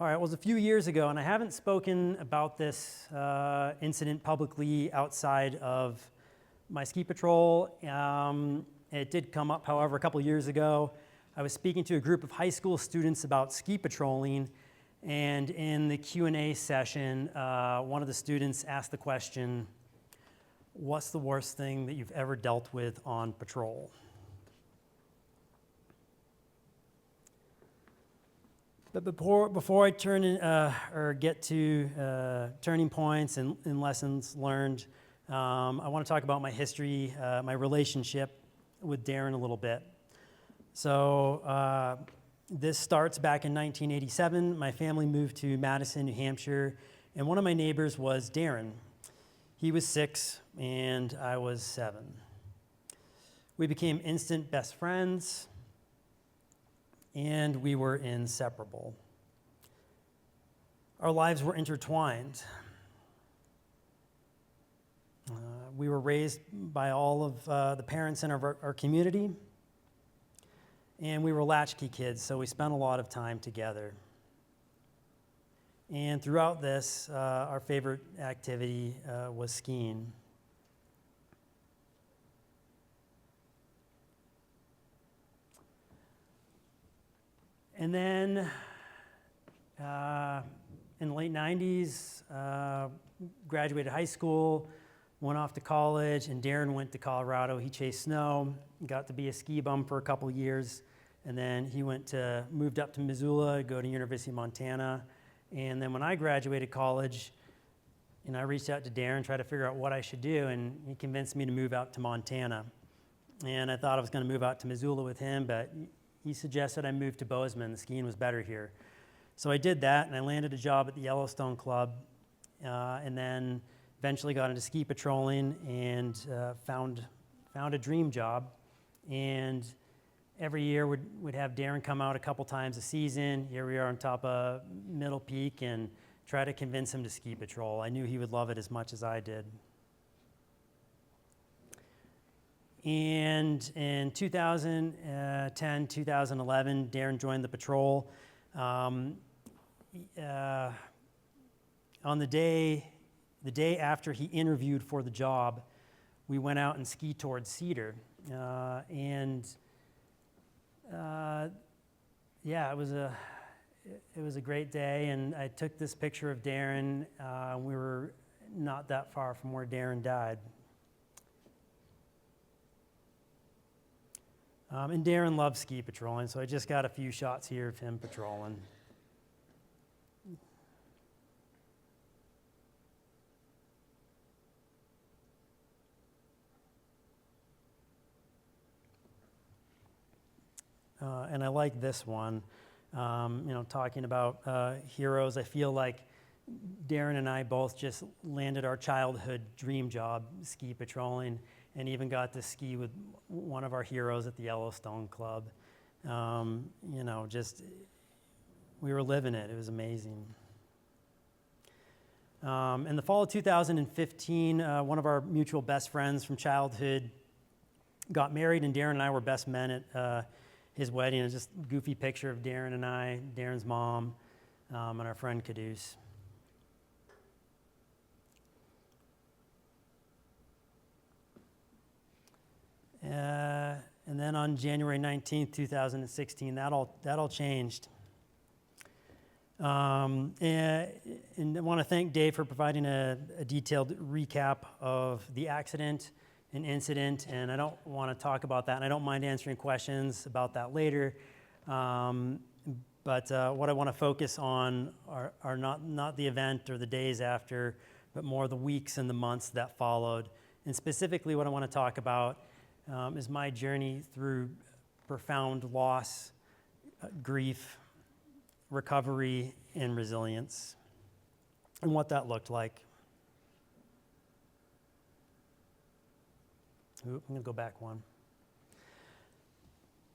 All right, well, it was a few years ago, and I haven't spoken about this incident publicly outside of my ski patrol. It did come up, however, a couple years ago. I was speaking to a group of high school students about ski patrolling, and in the Q&A session, one of the students asked the question, "What's the worst thing that you've ever dealt with on patrol?" But before I turn in, or get to turning points and lessons learned, I want to talk about my history, my relationship with Darren a little bit. So this starts back in 1987. My family moved to Madison, New Hampshire, and one of my neighbors was Darren. He was 6 and I was 7. We became instant best friends, and we were inseparable. Our lives were intertwined. We were raised by all of the parents in our community, and we were latchkey kids, so we spent a lot of time together. And throughout this, our favorite activity was skiing. And then in the late 90s, graduated high school, went off to college, and Darren went to Colorado. He chased snow, got to be a ski bum for a couple years, and then he moved up to Missoula, go to University of Montana. And then when I graduated college, I reached out to Darren, tried to figure out what I should do, and he convinced me to move out to Montana. And I thought I was going to move out to Missoula with him, but he suggested I move to Bozeman. The skiing was better here. So I did that, and I landed a job at the Yellowstone Club, and then eventually got into ski patrolling and found a dream job. And every year would have Darren come out a couple times a season. Here we are on top of Middle Peak, and try to convince him to ski patrol. I knew he would love it as much as I did. And in 2010, 2011, Darren joined the patrol. On the day after he interviewed for the job, we went out and skied towards Cedar. It was a great day, and I took this picture of Darren. We were not that far from where Darren died. And Darren loves ski patrolling, so I just got a few shots here of him patrolling. And I like this one, talking about heroes. I feel like Darren and I both just landed our childhood dream job, ski patrolling, and even got to ski with one of our heroes at the Yellowstone Club. We were living it. It was amazing. In the fall of 2015, one of our mutual best friends from childhood got married, and Darren and I were best men at his wedding. It's just a goofy picture of Darren and I, Darren's mom, and our friend Caduce. And then on January 19th, 2016, that all changed. And I want to thank Dave for providing a detailed recap of the accident and incident, and I don't want to talk about that, and I don't mind answering questions about that later. But what I want to focus on are not the event or the days after, but more the weeks and the months that followed. And specifically what I want to talk about is my journey through profound loss, grief, recovery, and resilience, and what that looked like. I'm going to go back one.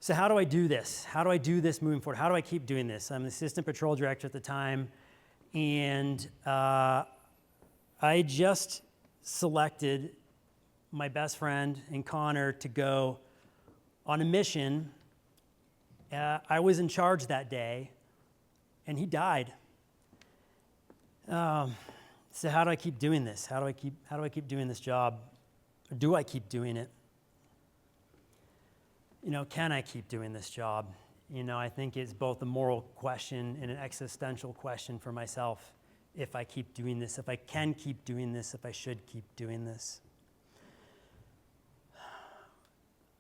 So how do I do this? How do I do this moving forward? How do I keep doing this? I'm the assistant patrol director at the time, and I just selected my best friend and Connor to go on a mission. I was in charge that day, and he died So how do I keep doing this? How do I keep doing this job? Or do I keep doing it? Can I keep doing this job? I think it's both a moral question and an existential question for myself. If I keep doing this, if I can keep doing this, if I should keep doing this.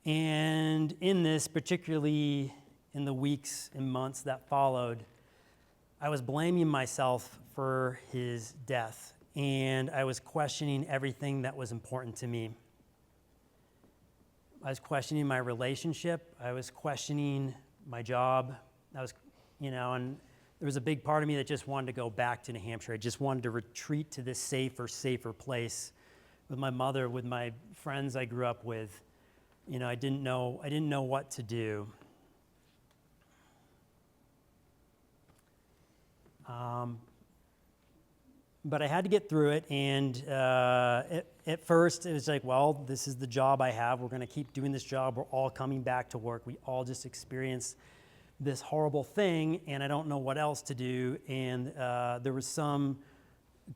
And in this, particularly in the weeks and months that followed, I was blaming myself for his death, and I was questioning everything that was important to me. I was questioning my relationship. I was questioning my job. And there was a big part of me that just wanted to go back to New Hampshire. I just wanted to retreat to this safer place with my mother, with my friends I grew up with. I didn't know what to do. But I had to get through it, and at first it was like, well, this is the job I have. We're going to keep doing this job. We're all coming back to work. We all just experienced this horrible thing, and I don't know what else to do. And there was some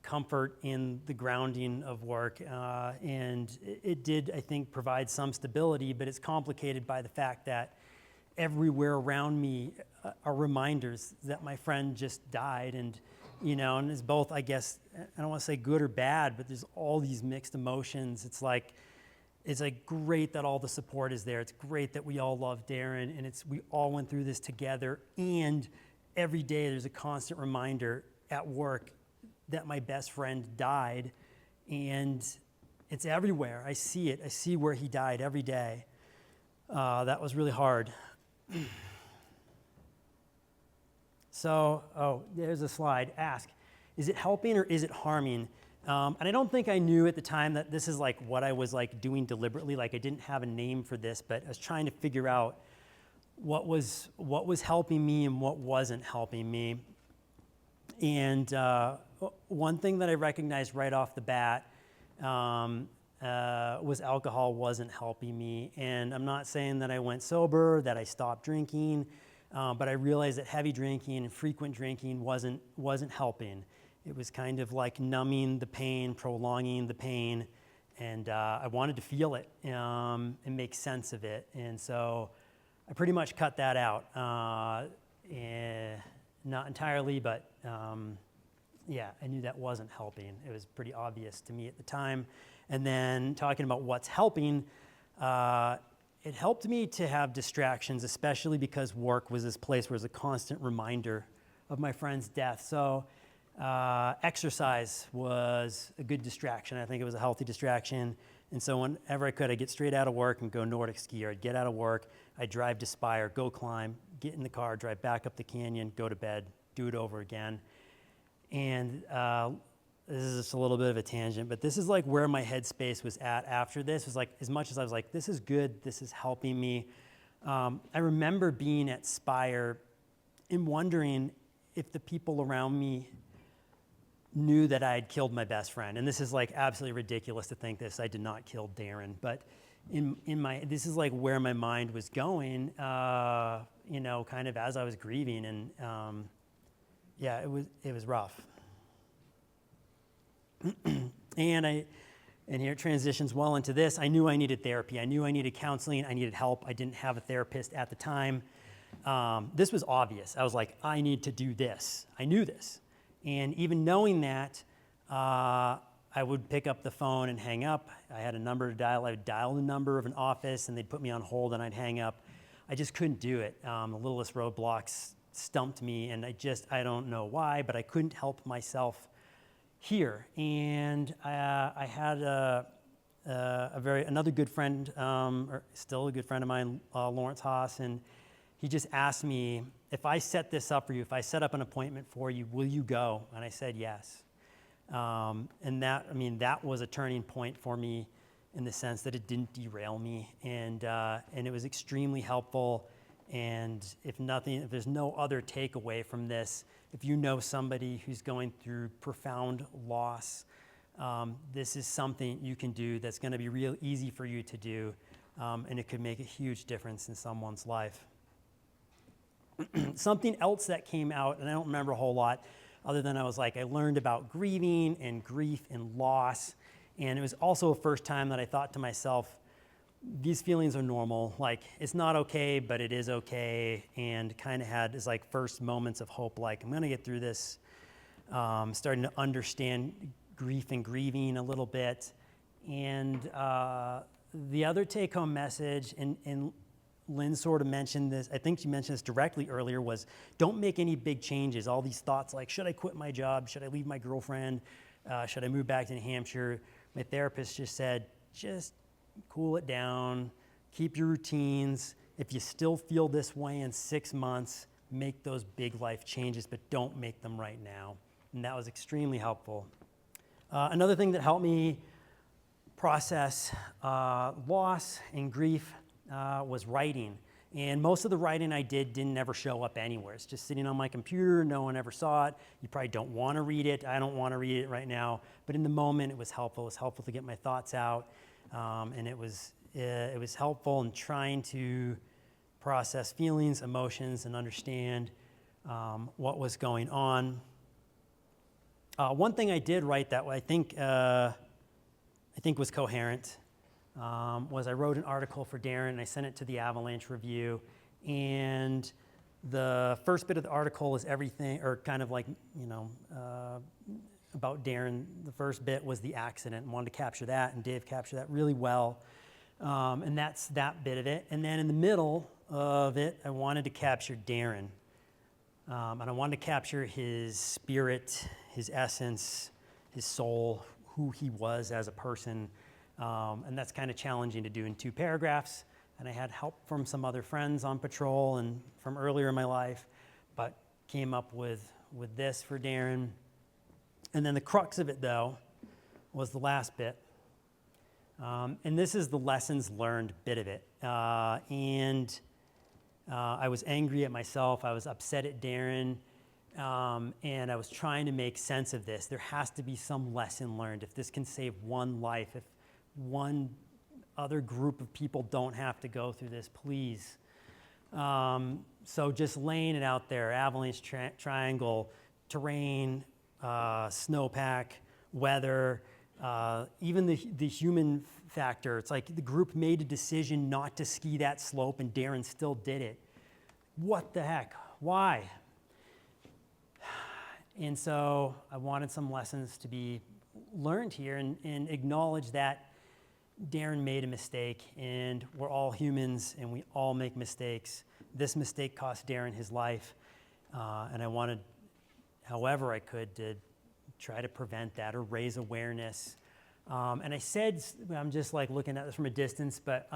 comfort in the grounding of work, and it did, I think, provide some stability, but it's complicated by the fact that everywhere around me are reminders that my friend just died, and it's both, I guess, I don't want to say good or bad, but there's all these mixed emotions. It's like great that all the support is there. It's great that we all love Darren, and we all went through this together, and every day there's a constant reminder at work that my best friend died, and it's everywhere. I see it. I see where he died every day. That was really hard. So, there's a slide. Ask, is it helping or is it harming? And I don't think I knew at the time that this is like what I was like doing deliberately. Like I didn't have a name for this, but I was trying to figure out what was helping me and what wasn't helping me. And one thing that I recognized right off the bat was alcohol wasn't helping me. And I'm not saying that I went sober, that I stopped drinking, but I realized that heavy drinking and frequent drinking wasn't helping. It was kind of like numbing the pain, prolonging the pain, and I wanted to feel it and make sense of it. And so I pretty much cut that out. Not entirely, but yeah, I knew that wasn't helping. It was pretty obvious to me at the time. And then talking about what's helping, it helped me to have distractions, especially because work was this place where it was a constant reminder of my friend's death. So exercise was a good distraction. I think it was a healthy distraction. And so whenever I could, I'd get straight out of work and go Nordic ski, or I'd get out of work, I'd drive to Spire, go climb, get in the car, drive back up the canyon, go to bed, do it over again. And this is just a little bit of a tangent, but this is like where my headspace was at after this. It was like, as much as I was like, this is good, this is helping me. I remember being at Spire and wondering if the people around me knew that I had killed my best friend. And this is like absolutely ridiculous to think this. I did not kill Darren, but this is like where my mind was going, kind of as I was grieving. And yeah, it was rough. And here it transitions well into this. I knew I needed therapy. I knew I needed counseling. I needed help. I didn't have a therapist at the time. This was obvious. I was like, I need to do this. I knew this. And even knowing that, I would pick up the phone and hang up. I had a number to dial. I would dial the number of an office, and they'd put me on hold, and I'd hang up. I just couldn't do it. The littlest roadblocks stumped me, and I don't know why, but I couldn't help myself here. And I had another good friend, or still a good friend of mine, Lawrence Haas, and he just asked me, if I set this up for you, if I set up an appointment for you, will you go? And I said yes. And that was a turning point for me in the sense that it didn't derail me, and it was extremely helpful. And if there's no other takeaway from this, if you know somebody who's going through profound loss, this is something you can do that's going to be real easy for you to do, and it could make a huge difference in someone's life. Something else that came out, and I don't remember a whole lot, other than I learned about grieving and grief and loss. And it was also the first time that I thought to myself, these feelings are normal. Like, it's not okay, but it is okay. And kind of had this first moments of hope, I'm gonna get through this. Starting to understand grief and grieving a little bit. And the other take-home message, and Lynn sort of mentioned this, I think she mentioned this directly earlier, was don't make any big changes. All these thoughts should I quit my job? Should I leave my girlfriend? Should I move back to New Hampshire? My therapist just said, just cool it down, keep your routines. If you still feel this way in 6 months, make those big life changes, but don't make them right now. And that was extremely helpful. Another thing that helped me process loss and grief was writing. And most of the writing I didn't ever show up anywhere. It's just sitting on my computer, no one ever saw it. You probably don't want to read it. I don't want to read it right now. But in the moment, it was helpful. It was helpful to get my thoughts out. And it was helpful in trying to process feelings, emotions, and understand what was going on. One thing I did write that I think was coherent was I wrote an article for Darren and I sent it to the Avalanche Review. And the first bit of the article is everything, or kind of about Darren. The first bit was the accident, and wanted to capture that, and Dave captured that really well. And that's that bit of it. And then in the middle of it, I wanted to capture Darren. And I wanted to capture his spirit, his essence, his soul, who he was as a person. And that's kind of challenging to do in 2 paragraphs. And I had help from some other friends on patrol and from earlier in my life, but came up with this for Darren. And then the crux of it, though, was the last bit. And this is the lessons learned bit of it. And I was angry at myself. I was upset at Darren. And I was trying to make sense of this. There has to be some lesson learned. If this can save one life, if one other group of people don't have to go through this, please. So just laying it out there, avalanche triangle, terrain, snowpack, weather, even the human factor. It's the group made a decision not to ski that slope and Darren still did it. What the heck? Why? And so I wanted some lessons to be learned here and acknowledge that Darren made a mistake, and we're all humans and we all make mistakes. This mistake cost Darren his life, and I wanted, however I could, to try to prevent that or raise awareness. And I said, I'm just looking at this from a distance, but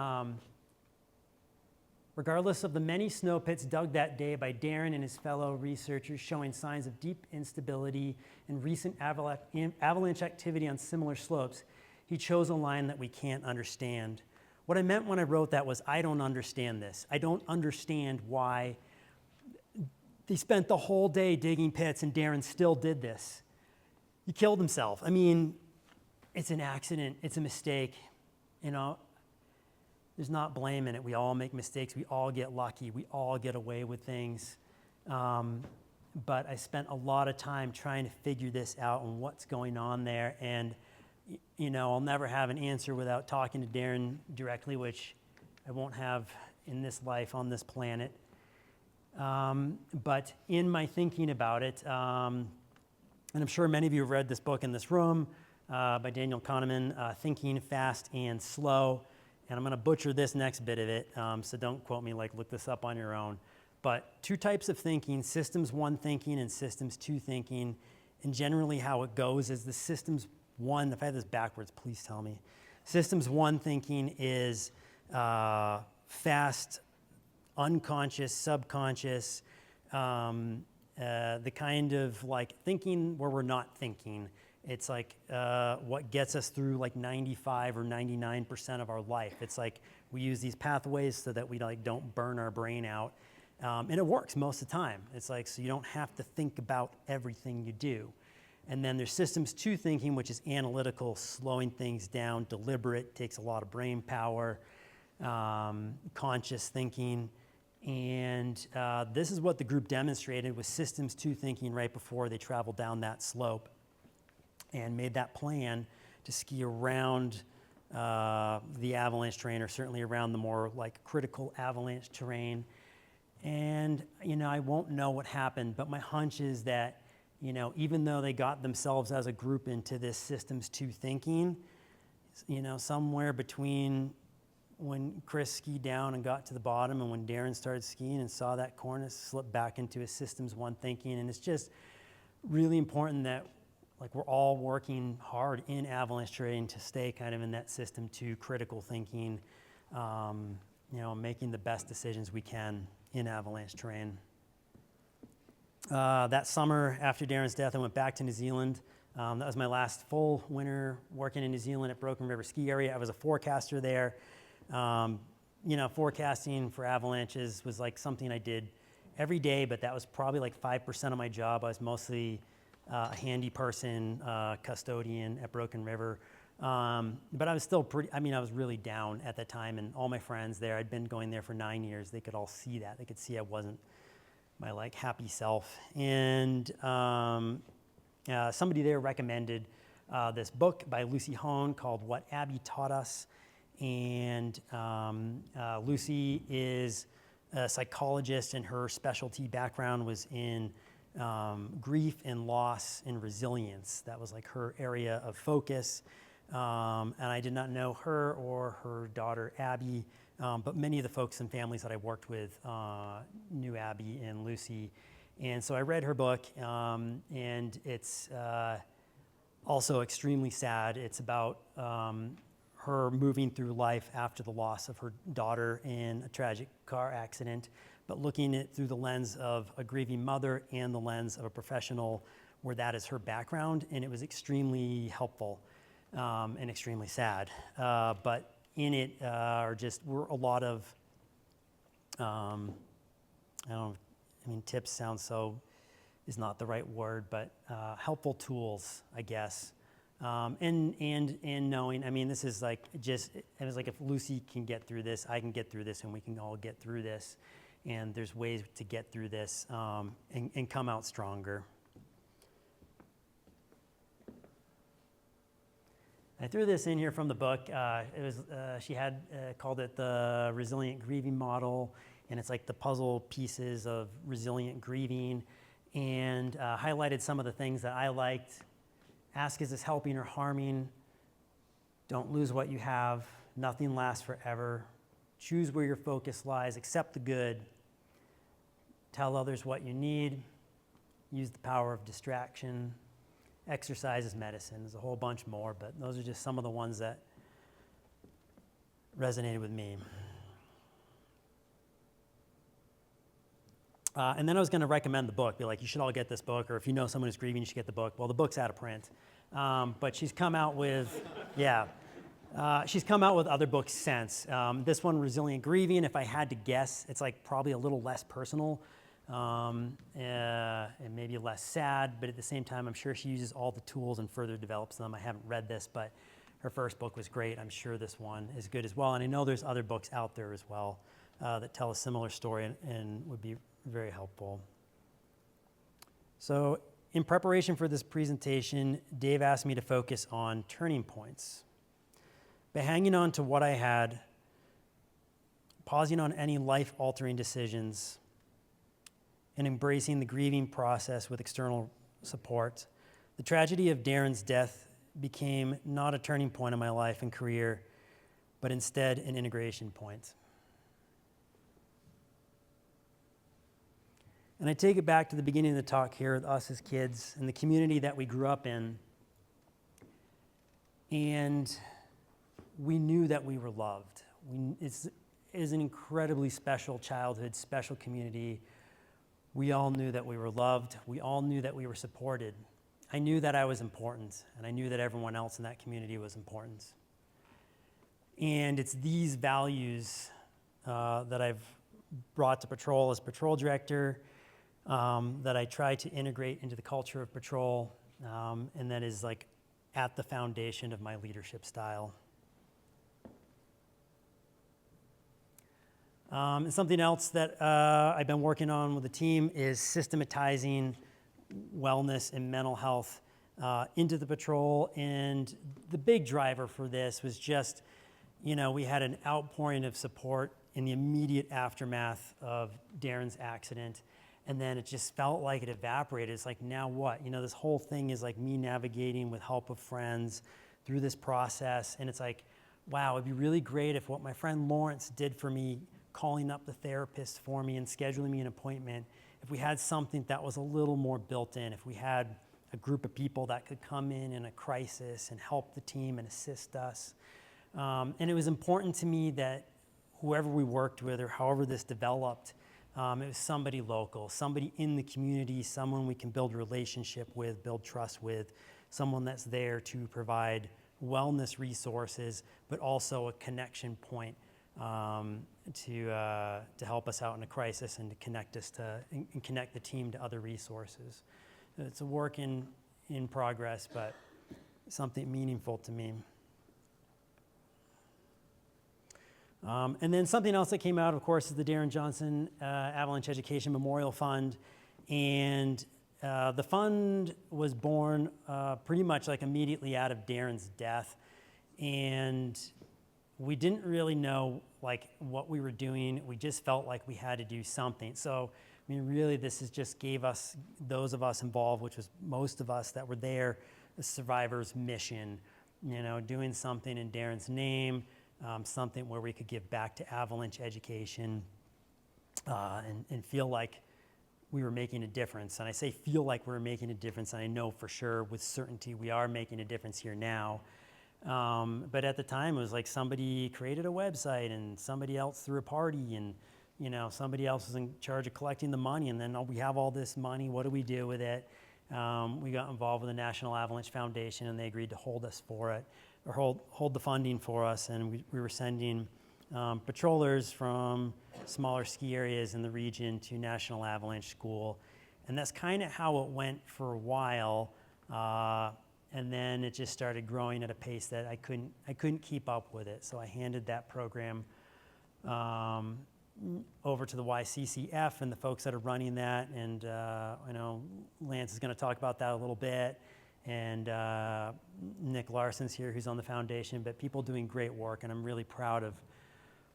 regardless of the many snow pits dug that day by Darren and his fellow researchers showing signs of deep instability and recent avalanche activity on similar slopes, he chose a line that we can't understand. What I meant when I wrote that was, I don't understand this. I don't understand why they spent the whole day digging pits and Darren still did this. He killed himself. I mean, it's an accident. It's a mistake. There's not blame in it. We all make mistakes. We all get lucky. We all get away with things. But I spent a lot of time trying to figure this out and what's going on there. And I'll never have an answer without talking to Darren directly, which I won't have in this life on this planet. But in my thinking about it, and I'm sure many of you have read this book in this room by Daniel Kahneman, Thinking Fast and Slow. And I'm going to butcher this next bit of it, so don't quote me, look this up on your own. But 2 types of thinking, systems 1 thinking and systems 2 thinking. And generally how it goes is the systems 1, if I have this backwards, please tell me. Systems 1 thinking is fast, unconscious, subconscious, the kind of thinking where we're not thinking. It's what gets us through 95 or 99% of our life. It's we use these pathways so that we don't burn our brain out. And it works most of the time. It's so you don't have to think about everything you do. And then there's systems 2 thinking, which is analytical, slowing things down, deliberate, takes a lot of brain power, conscious thinking. And this is what the group demonstrated with systems 2 thinking right before they traveled down that slope and made that plan to ski around the avalanche terrain, or certainly around the more like critical avalanche terrain. And, I won't know what happened, but my hunch is that, even though they got themselves as a group into this systems 2 thinking, somewhere between when Chris skied down and got to the bottom and when Darren started skiing and saw that cornice, slip back into his systems 1 thinking. And it's just really important that we're all working hard in avalanche terrain to stay kind of in that system 2 critical thinking, making the best decisions we can in avalanche terrain. That summer after Darren's death, I went back to New Zealand. That was my last full winter working in New Zealand at Broken River Ski Area. I was a forecaster there. Forecasting for avalanches was like something I did every day, but that was probably like 5% of my job. I was mostly a handy person, custodian at Broken River. But I was still I was really down at that time, and all my friends there, I'd been going there for 9 years. They could all see that. They could see I wasn't my happy self. And somebody there recommended this book by Lucy Hone called What Abby Taught Us. And Lucy is a psychologist, and her specialty background was in grief and loss and resilience. That was her area of focus. And I did not know her or her daughter, Abby, but many of the folks and families that I worked with knew Abby and Lucy. And so I read her book, and it's also extremely sad. It's about her moving through life after the loss of her daughter in a tragic car accident, but looking at it through the lens of a grieving mother and the lens of a professional where that is her background. And it was extremely helpful and extremely sad. But in it were a lot of, tips sounds is not the right word, but helpful tools, I guess. And knowing, this is it was if Lucy can get through this, I can get through this, and we can all get through this. And there's ways to get through this and come out stronger. I threw this in here from the book. She had called it the Resilient Grieving Model, and it's the puzzle pieces of resilient grieving, and highlighted some of the things that I liked. Ask, is this helping or harming? Don't lose what you have. Nothing lasts forever. Choose where your focus lies. Accept the good. Tell others what you need. Use the power of distraction. Exercise is medicine. There's a whole bunch more, but those are just some of the ones that resonated with me. And then I was going to recommend the book, be you should all get this book, or if you know someone who's grieving, you should get the book. Well, the book's out of print. But she's come out with, she's come out with other books since. This one, Resilient Grieving, if I had to guess, it's probably a little less personal and maybe less sad, but at the same time, I'm sure she uses all the tools and further develops them. I haven't read this, but her first book was great. I'm sure this one is good as well. And I know there's other books out there as well that tell a similar story and would be very helpful. So in preparation for this presentation, Dave asked me to focus on turning points. By hanging on to what I had, pausing on any life-altering decisions, and embracing the grieving process with external support, the tragedy of Darren's death became not a turning point in my life and career, but instead an integration point. And I take it back to the beginning of the talk here with us as kids and the community that we grew up in. And we knew that we were loved. It is an incredibly special childhood, special community. We all knew that we were loved. We all knew that we were supported. I knew that I was important, and I knew that everyone else in that community was important. And it's these values that I've brought to patrol as patrol director, that I try to integrate into the culture of patrol, and that is at the foundation of my leadership style. And something else that I've been working on with the team is systematizing wellness and mental health into the patrol. And the big driver for this was just, we had an outpouring of support in the immediate aftermath of Darren's accident. And then it just felt like it evaporated. It's like, now what? This whole thing is like me navigating with help of friends through this process. And it's like, wow, it'd be really great if what my friend Lawrence did for me, calling up the therapist for me and scheduling me an appointment, if we had something that was a little more built in, if we had a group of people that could come in a crisis and help the team and assist us. And it was important to me that whoever we worked with or however this developed, it was somebody local, somebody in the community, someone we can build a relationship with, build trust with, someone that's there to provide wellness resources, but also a connection point to help us out in a crisis and to connect us and connect the team to other resources. It's a work in progress, but something meaningful to me. And then something else that came out, of course, is the Darren Johnson Avalanche Education Memorial Fund. And the fund was born pretty much like immediately out of Darren's death. And we didn't really know like what we were doing. We just felt like we had to do something. So, really this just gave us, those of us involved, which was most of us that were there, the survivor's mission, doing something in Darren's name, something where we could give back to avalanche education and feel like we were making a difference. And I say feel like we're making a difference, and I know for sure with certainty we are making a difference here now. But at the time, it was like somebody created a website and somebody else threw a party and, somebody else was in charge of collecting the money. And then we have all this money. What do we do with it? We got involved with the National Avalanche Foundation, and they agreed to hold us for it, or hold the funding for us. And we were sending patrollers from smaller ski areas in the region to National Avalanche School. And that's kind of how it went for a while. And then it just started growing at a pace that I couldn't keep up with it. So I handed that program over to the YCCF and the folks that are running that. And I know Lance is going to talk about that a little bit. And Nick Larson's here, who's on the foundation. But people doing great work, and I'm really proud of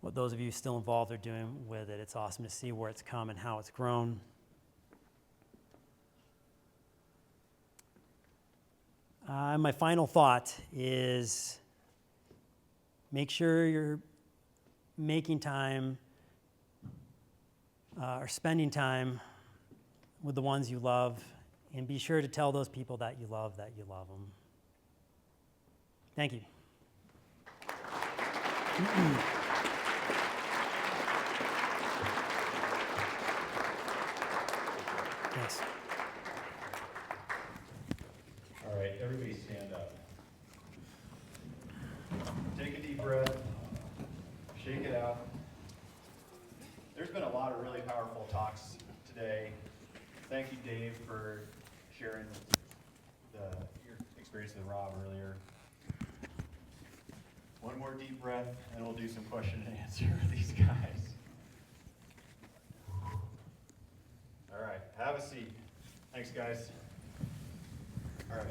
what those of you still involved are doing with it. It's awesome to see where it's come and how it's grown. My final thought is make sure you're making time or spending time with the ones you love, and be sure to tell those people that you love them. Thank you. Thanks. All right, everybody stand up. Take a deep breath. Shake it out. There's been a lot of really powerful talks today. Thank you, Dave, for sharing your experience with Rob earlier. One more deep breath, and we'll do some question and answer with these guys. All right, have a seat. Thanks, guys. All right.